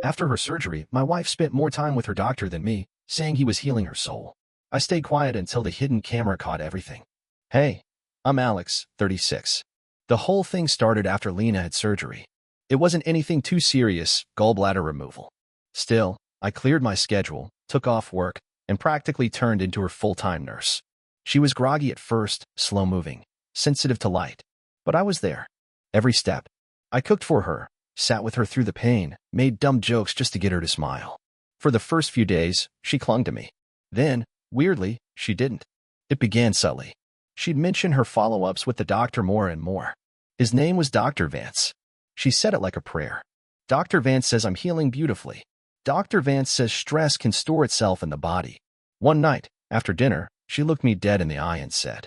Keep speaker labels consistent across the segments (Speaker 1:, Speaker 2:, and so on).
Speaker 1: After her surgery, my wife spent more time with her doctor than me, saying he was healing her soul. I stayed quiet until the hidden camera caught everything. Hey, I'm Alex, 36. The whole thing started after Lena had surgery. It wasn't anything too serious, gallbladder removal. Still, I cleared my schedule, took off work, and practically turned into her full-time nurse. She was groggy at first, slow-moving, sensitive to light. But I was there. Every step. I cooked for her, sat with her through the pain, made dumb jokes just to get her to smile. For the first few days, she clung to me. Then, weirdly, she didn't. It began subtly. She'd mention her follow-ups with the doctor more and more. His name was Dr. Vance. She said it like a prayer. Dr. Vance says I'm healing beautifully. Dr. Vance says stress can store itself in the body. One night, after dinner, she looked me dead in the eye and said,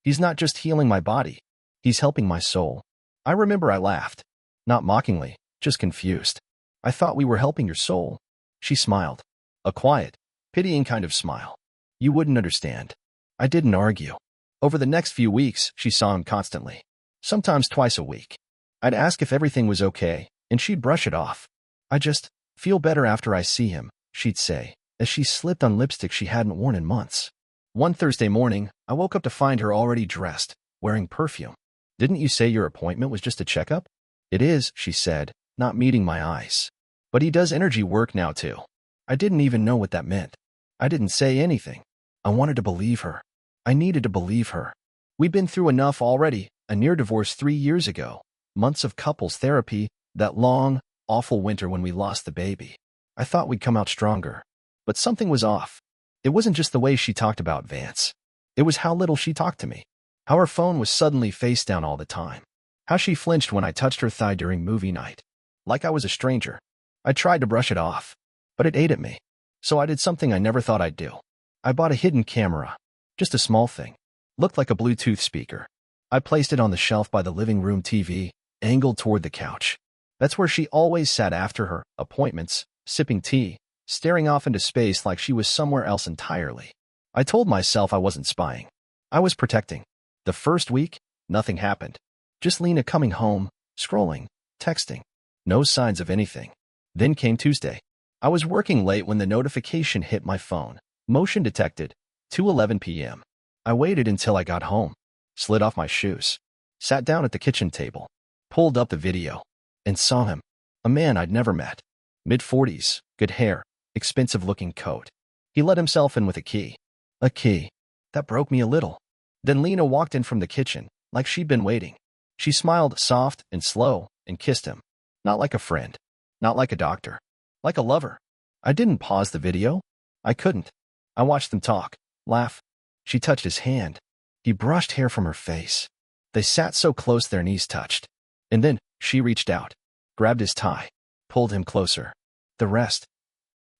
Speaker 1: "He's not just healing my body. He's helping my soul." I remember I laughed. Not mockingly, just confused. "I thought we were helping your soul." She smiled. A quiet, pitying kind of smile. "You wouldn't understand." I didn't argue. Over the next few weeks, she saw him constantly. Sometimes twice a week. I'd ask if everything was okay, and she'd brush it off. "I just feel better after I see him," she'd say, as she slipped on lipstick she hadn't worn in months. One Thursday morning, I woke up to find her already dressed, wearing perfume. "Didn't you say your appointment was just a checkup?" "It is," she said, not meeting my eyes. "But he does energy work now too." I didn't even know what that meant. I didn't say anything. I wanted to believe her. I needed to believe her. We'd been through enough already, a near divorce 3 years ago, months of couples therapy, that long, awful winter when we lost the baby. I thought we'd come out stronger. But something was off. It wasn't just the way she talked about Vance. It was how little she talked to me. How her phone was suddenly face down all the time. How she flinched when I touched her thigh during movie night. Like I was a stranger. I tried to brush it off, but it ate at me. So I did something I never thought I'd do. I bought a hidden camera. Just a small thing. Looked like a Bluetooth speaker. I placed it on the shelf by the living room TV, angled toward the couch. That's where she always sat after her appointments, sipping tea, staring off into space like she was somewhere else entirely. I told myself I wasn't spying. I was protecting. The first week, nothing happened. Just Lena coming home, scrolling, texting. No signs of anything. Then came Tuesday. I was working late when the notification hit my phone. Motion detected. 2:11 p.m. I waited until I got home, slid off my shoes, sat down at the kitchen table, pulled up the video, and saw him. A man I'd never met. Mid-40s, good hair, expensive-looking coat. He let himself in with a key. A key. That broke me a little. Then Lena walked in from the kitchen, like she'd been waiting. She smiled soft and slow and kissed him. Not like a friend. Not like a doctor. Like a lover. I didn't pause the video. I couldn't. I watched them talk, laugh. She touched his hand. He brushed hair from her face. They sat so close their knees touched. And then she reached out, grabbed his tie, pulled him closer. The rest.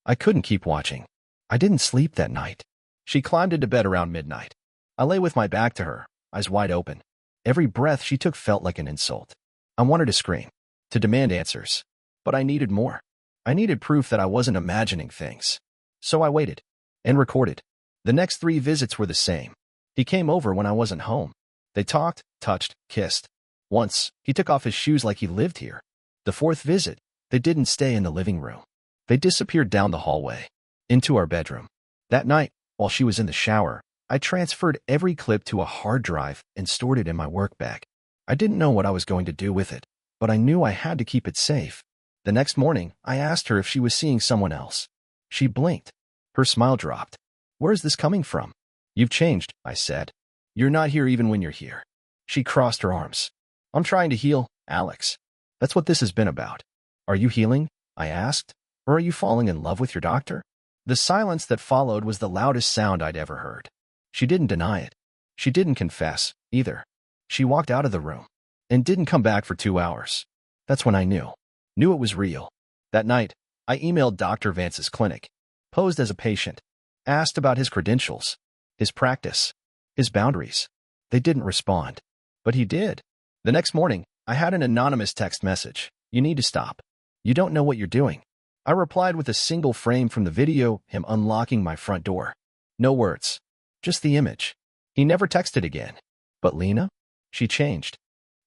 Speaker 1: I couldn't keep watching. I didn't sleep that night. She climbed into bed around midnight. I lay with my back to her, eyes wide open. Every breath she took felt like an insult. I wanted to scream, to demand answers. But I needed more. I needed proof that I wasn't imagining things. So I waited and recorded. The next 3 visits were the same. He came over when I wasn't home. They talked, touched, kissed. Once, he took off his shoes like he lived here. The 4th visit, they didn't stay in the living room. They disappeared down the hallway, into our bedroom. That night, while she was in the shower, I transferred every clip to a hard drive and stored it in my work bag. I didn't know what I was going to do with it, but I knew I had to keep it safe. The next morning, I asked her if she was seeing someone else. She blinked. Her smile dropped. "Where is this coming from?" "You've changed," I said. "You're not here even when you're here." She crossed her arms. "I'm trying to heal, Alex. That's what this has been about." "Are you healing?" I asked. "Or are you falling in love with your doctor?" The silence that followed was the loudest sound I'd ever heard. She didn't deny it. She didn't confess, either. She walked out of the room and didn't come back for 2 hours. That's when I knew it was real. That night, I emailed Dr. Vance's clinic, posed as a patient, asked about his credentials, his practice, his boundaries. They didn't respond, but he did. The next morning, I had an anonymous text message. "You need to stop. You don't know what you're doing." I replied with a single frame from the video, him unlocking my front door. No words, just the image. He never texted again. But Lena? She changed.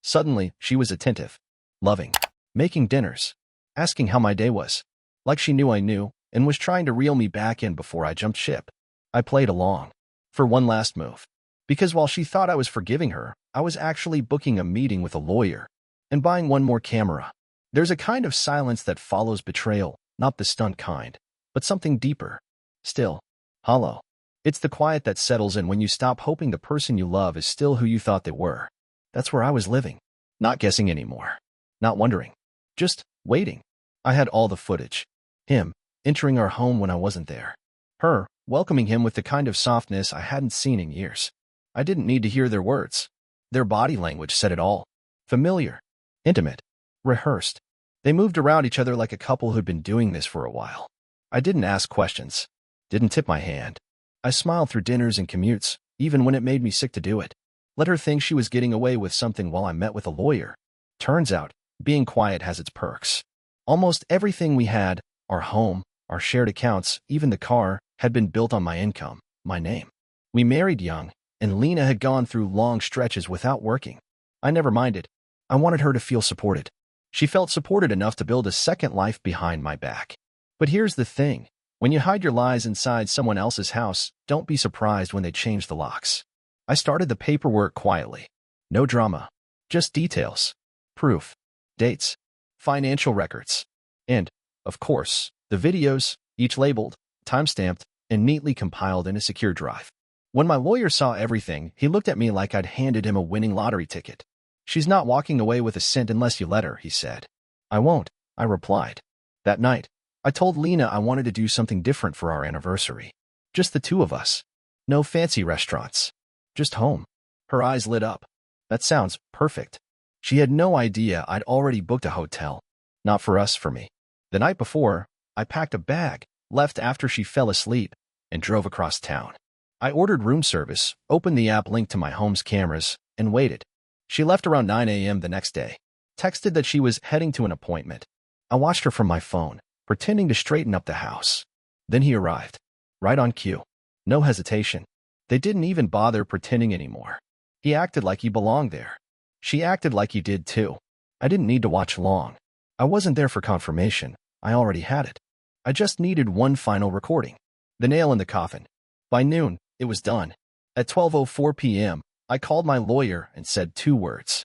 Speaker 1: Suddenly, she was attentive, loving, making dinners, asking how my day was, like she knew I knew and was trying to reel me back in before I jumped ship. I played along for one last move, because while she thought I was forgiving her, I was actually booking a meeting with a lawyer and buying one more camera. There's a kind of silence that follows betrayal, not the stunt kind, but something deeper, still, hollow. It's the quiet that settles in when you stop hoping the person you love is still who you thought they were. That's where I was living, not guessing anymore, not wondering, just waiting. I had all the footage. Him, entering our home when I wasn't there. Her, welcoming him with the kind of softness I hadn't seen in years. I didn't need to hear their words. Their body language said it all. Familiar, intimate, rehearsed. They moved around each other like a couple who'd been doing this for a while. I didn't ask questions, didn't tip my hand. I smiled through dinners and commutes, even when it made me sick to do it. Let her think she was getting away with something while I met with a lawyer. Turns out, being quiet has its perks. Almost everything we had, our home, our shared accounts, even the car, had been built on my income, my name. We married young, and Lena had gone through long stretches without working. I never minded. I wanted her to feel supported. She felt supported enough to build a second life behind my back. But here's the thing. When you hide your lies inside someone else's house, don't be surprised when they change the locks. I started the paperwork quietly. No drama. Just details. Proof. Dates. Financial records. And, of course, the videos, each labeled, timestamped, and neatly compiled in a secure drive. When my lawyer saw everything, he looked at me like I'd handed him a winning lottery ticket. "She's not walking away with a cent unless you let her," he said. "I won't," I replied. That night, I told Lena I wanted to do something different for our anniversary. Just the two of us. No fancy restaurants. Just home. Her eyes lit up. That sounds perfect. She had no idea I'd already booked a hotel. Not for us, for me. The night before, I packed a bag, left after she fell asleep, and drove across town. I ordered room service, opened the app linked to my home's cameras, and waited. She left around 9 a.m. the next day. Texted that she was heading to an appointment. I watched her from my phone, pretending to straighten up the house. Then he arrived. Right on cue. No hesitation. They didn't even bother pretending anymore. He acted like he belonged there. She acted like he did too. I didn't need to watch long. I wasn't there for confirmation. I already had it. I just needed one final recording. The nail in the coffin. By noon, it was done. At 12:04 p.m., I called my lawyer and said 2 words.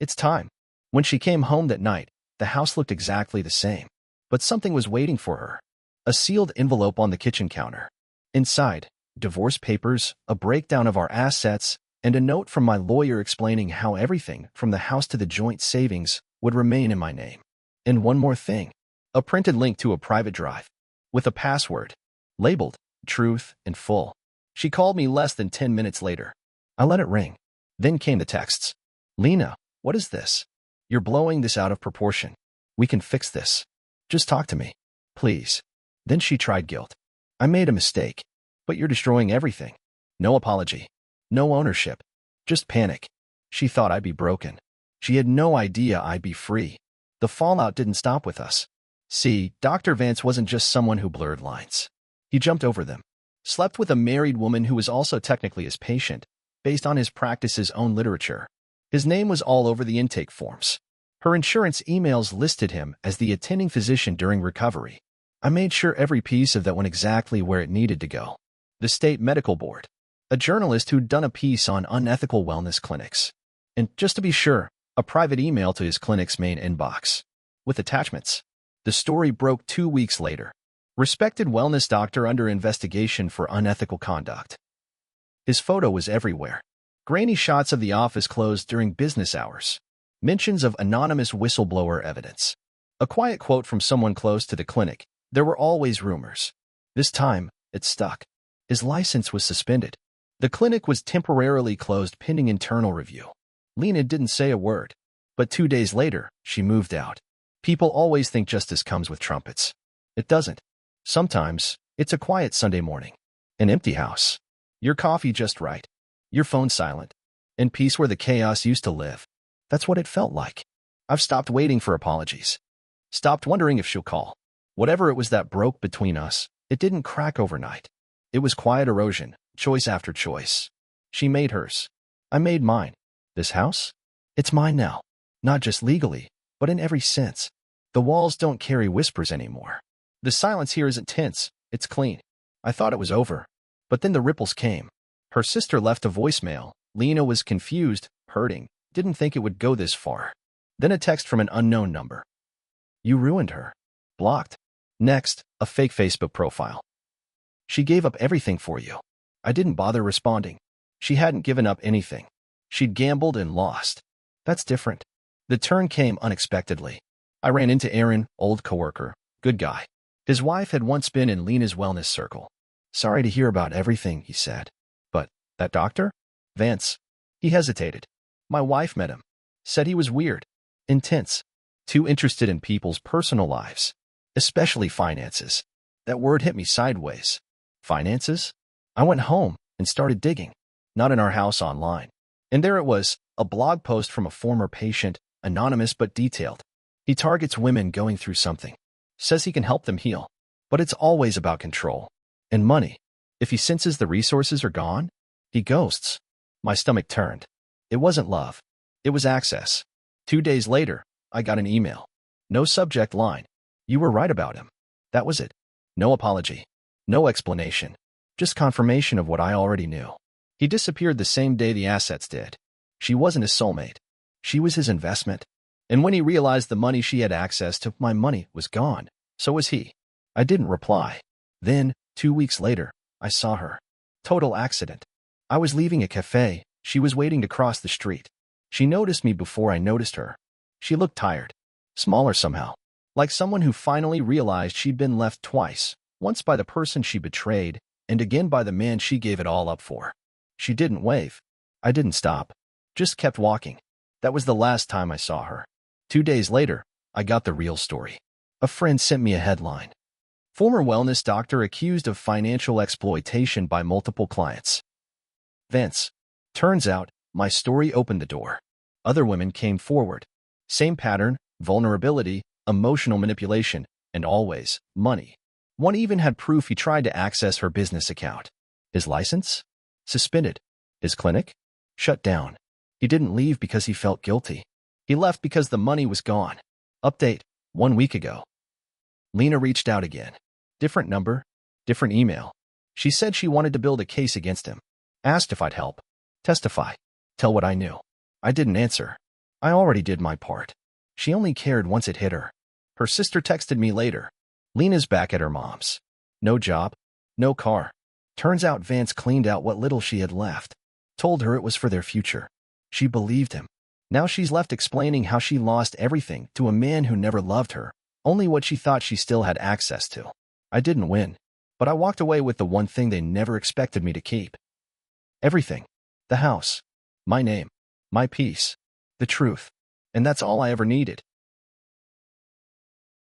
Speaker 1: It's time. When she came home that night, the house looked exactly the same. But something was waiting for her. A sealed envelope on the kitchen counter. Inside, divorce papers, a breakdown of our assets, and a note from my lawyer explaining how everything, from the house to the joint savings, would remain in my name. And one more thing. A printed link to a private drive. With a password. Labeled, Truth and Full. She called me less than 10 minutes later. I let it ring. Then came the texts. "Lena, what is this? You're blowing this out of proportion. We can fix this. Just talk to me. Please." Then she tried guilt. "I made a mistake. But you're destroying everything. No apology. No ownership. Just panic." She thought I'd be broken. She had no idea I'd be free. The fallout didn't stop with us. See, Dr. Vance wasn't just someone who blurred lines. He jumped over them. Slept with a married woman who was also technically his patient, based on his practice's own literature. His name was all over the intake forms. Her insurance emails listed him as the attending physician during recovery. I made sure every piece of that went exactly where it needed to go. The state medical board. A journalist who'd done a piece on unethical wellness clinics. And just to be sure, a private email to his clinic's main inbox. With attachments. The story broke 2 weeks later. Respected wellness doctor under investigation for unethical conduct. His photo was everywhere. Grainy shots of the office closed during business hours. Mentions of anonymous whistleblower evidence. A quiet quote from someone close to the clinic. There were always rumors. This time, it stuck. His license was suspended. The clinic was temporarily closed pending internal review. Lena didn't say a word. But 2 days later, she moved out. People always think justice comes with trumpets. It doesn't. Sometimes, it's a quiet Sunday morning. An empty house. Your coffee just right. Your phone silent. And peace where the chaos used to live. That's what it felt like. I've stopped waiting for apologies. Stopped wondering if she'll call. Whatever it was that broke between us, it didn't crack overnight. It was quiet erosion, choice after choice. She made hers. I made mine. This house? It's mine now. Not just legally, but in every sense. The walls don't carry whispers anymore. The silence here isn't tense, it's clean. I thought it was over. But then the ripples came. Her sister left a voicemail. Lena was confused, hurting, didn't think it would go this far. Then a text from an unknown number. You ruined her. Blocked. Next, a fake Facebook profile. She gave up everything for you. I didn't bother responding. She hadn't given up anything. She'd gambled and lost. That's different. The turn came unexpectedly. I ran into Aaron, old coworker, good guy. His wife had once been in Lena's wellness circle. Sorry to hear about everything, he said. But, that doctor? Vance. He hesitated. My wife met him. Said he was weird. Intense. Too interested in people's personal lives. Especially finances. That word hit me sideways. Finances? I went home and started digging. Not in our house, online. And there it was, a blog post from a former patient, anonymous but detailed. He targets women going through something. Says he can help them heal. But it's always about control. And money. If he senses the resources are gone, he ghosts. My stomach turned. It wasn't love. It was access. 2 days later, I got an email. No subject line. You were right about him. That was it. No apology. No explanation. Just confirmation of what I already knew. He disappeared the same day the assets did. She wasn't his soulmate. She was his investment. And when he realized the money she had access to, my money was gone. So was he. I didn't reply. Then, 2 weeks later, I saw her. Total accident. I was leaving a cafe. She was waiting to cross the street. She noticed me before I noticed her. She looked tired. Smaller somehow. Like someone who finally realized she'd been left twice. Once by the person she betrayed, and again by the man she gave it all up for. She didn't wave. I didn't stop. Just kept walking. That was the last time I saw her. 2 days later, I got the real story. A friend sent me a headline. Former wellness doctor accused of financial exploitation by multiple clients. Vance. Turns out, my story opened the door. Other women came forward. Same pattern, vulnerability, emotional manipulation, and always, money. One even had proof he tried to access her business account. His license? Suspended. His clinic? Shut down. He didn't leave because he felt guilty. He left because the money was gone. Update, 1 week ago. Lena reached out again. Different number, different email. She said she wanted to build a case against him. Asked if I'd help. Testify. Tell what I knew. I didn't answer. I already did my part. She only cared once it hit her. Her sister texted me later. Lena's back at her mom's. No job. No car. Turns out Vance cleaned out what little she had left. Told her it was for their future. She believed him. Now she's left explaining how she lost everything to a man who never loved her, only what she thought she still had access to. I didn't win, but I walked away with the one thing they never expected me to keep. Everything. The house. My name. My peace. The truth. And that's all I ever needed.